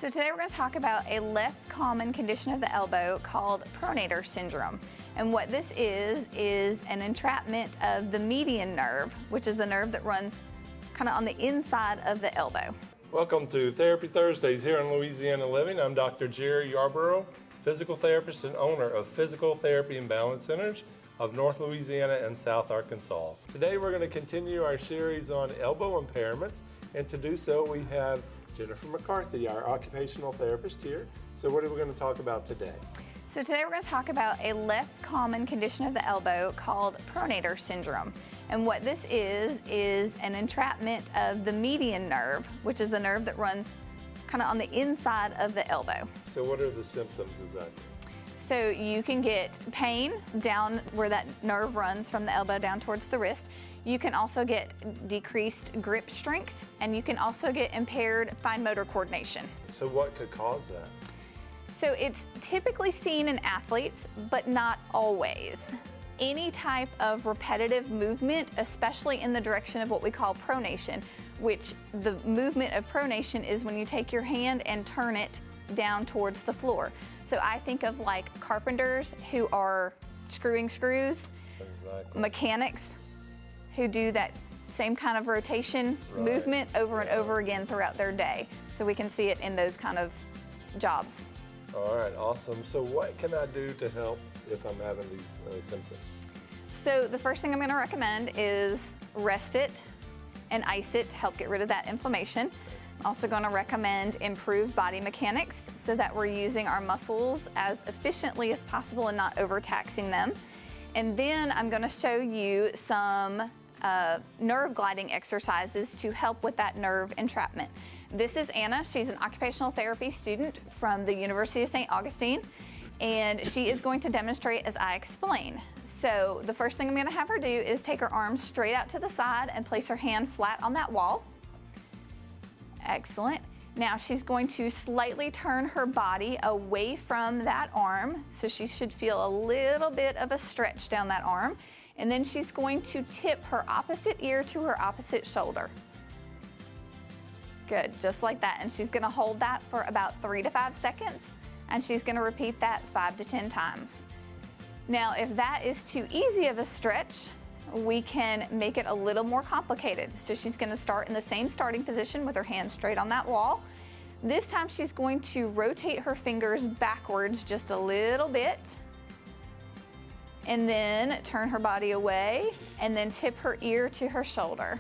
So today we're going to talk about a less common condition of the elbow called Pronator syndrome. And what this is an entrapment of the median nerve, which is the nerve that runs kind of on the inside of the elbow. Welcome to Therapy Thursdays here in Louisiana Living. I'm Dr. Jerry Yarborough, physical therapist and owner of Physical Therapy and Balance Centers of North Louisiana and South Arkansas. Today we're going to continue our series on elbow impairments, and to do so we have Jennifer McCarthy, our occupational therapist here. So what are we going to talk about today? So today we're going to talk about a less common condition of the elbow called Pronator syndrome. And what this is an entrapment of the median nerve, which is the nerve that runs kind of on the inside of the elbow. So what are the symptoms exactly? So you can get pain down where that nerve runs from the elbow down towards the wrist. You can also get decreased grip strength, and you can also get impaired fine motor coordination. So what could cause that? So it's typically seen in athletes, but not always. Any type of repetitive movement, especially in the direction of what we call pronation, which the movement of pronation is when you take your hand and turn it down towards the floor. So I think of like carpenters who are screwing screws, Exactly. mechanics who do that same kind of rotation movement over and over again throughout their day. So we can see it in those kind of jobs. All right, awesome. So what can I do to help if I'm having these symptoms? So the first thing I'm going to recommend is rest it and ice it to help get rid of that inflammation. I'm also going to recommend improved body mechanics so that we're using our muscles as efficiently as possible and not overtaxing them. And then I'm going to show you some nerve gliding exercises to help with that nerve entrapment. This is Anna. She's an occupational therapy student from the University of St. Augustine, and she is going to demonstrate as I explain. So the first thing I'm going to have her do is take her arms straight out to the side and place her hand flat on that wall. Excellent. Now she's going to slightly turn her body away from that arm, so she should feel a little bit of a stretch down that arm. And then she's going to tip her opposite ear to her opposite shoulder. Good, just like that. And she's going to hold that for about 3 to 5 seconds, and she's going to repeat that 5 to 10 times. Now, if that is too easy of a stretch, we can make it a little more complicated. So she's going to start in the same starting position with her hand straight on that wall. This time she's going to rotate her fingers backwards just a little bit, and then turn her body away, and then tip her ear to her shoulder.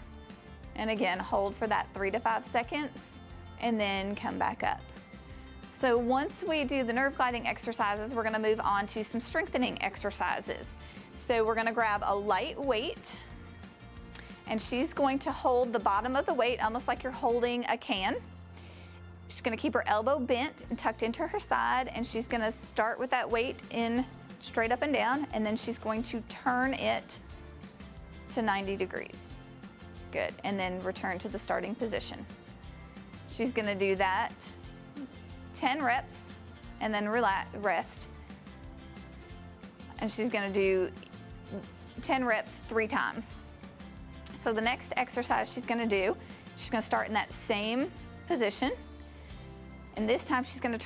And again, hold for that 3 to 5 seconds, and then come back up. So once we do the nerve gliding exercises, we're going to move on to some strengthening exercises. So we're going to grab a light weight, and she's going to hold the bottom of the weight almost like you're holding a can. She's going to keep her elbow bent and tucked into her side, and she's going to start with that weight in straight up and down, and then she's going to turn it to 90 degrees. Good, and then return to the starting position. She's going to do that 10 reps and then rest. And she's going to do 10 reps 3 times. So the next exercise she's going to do, she's going to start in that same position. And this time she's going to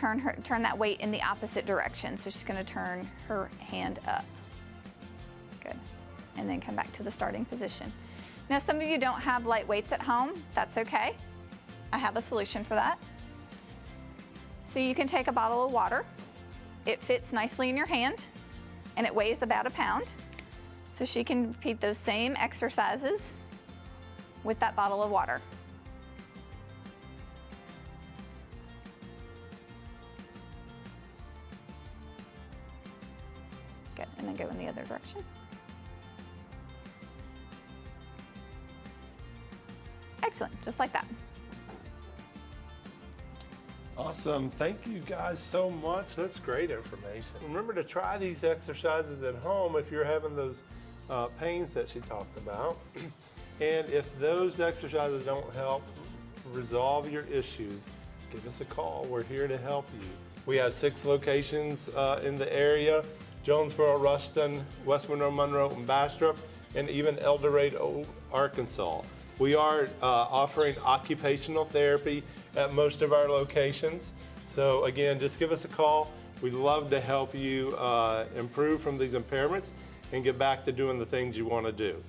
turn that weight in the opposite direction. So she's going to turn her hand up. Good. And then come back to the starting position. Now, some of you don't have light weights at home. That's okay. I have a solution for that. So you can take a bottle of water. It fits nicely in your hand, and it weighs about 1 pound. So she can repeat those same exercises with that bottle of water. Good, and then go in the other direction. Excellent, just like that. Awesome. Thank you guys so much. That's great information. Remember to try these exercises at home if you're having those pains that she talked about. And if those exercises don't help resolve your issues, give us a call. We're here to help you. We have 6 locations in the area: Jonesboro, Ruston, West Monroe, and Bastrop, and even ElDorado, Arkansas. We are offering occupational therapy at most of our locations. So again, just give us a call. We'd love to help you improve from these impairments and get back to doing the things you want to do.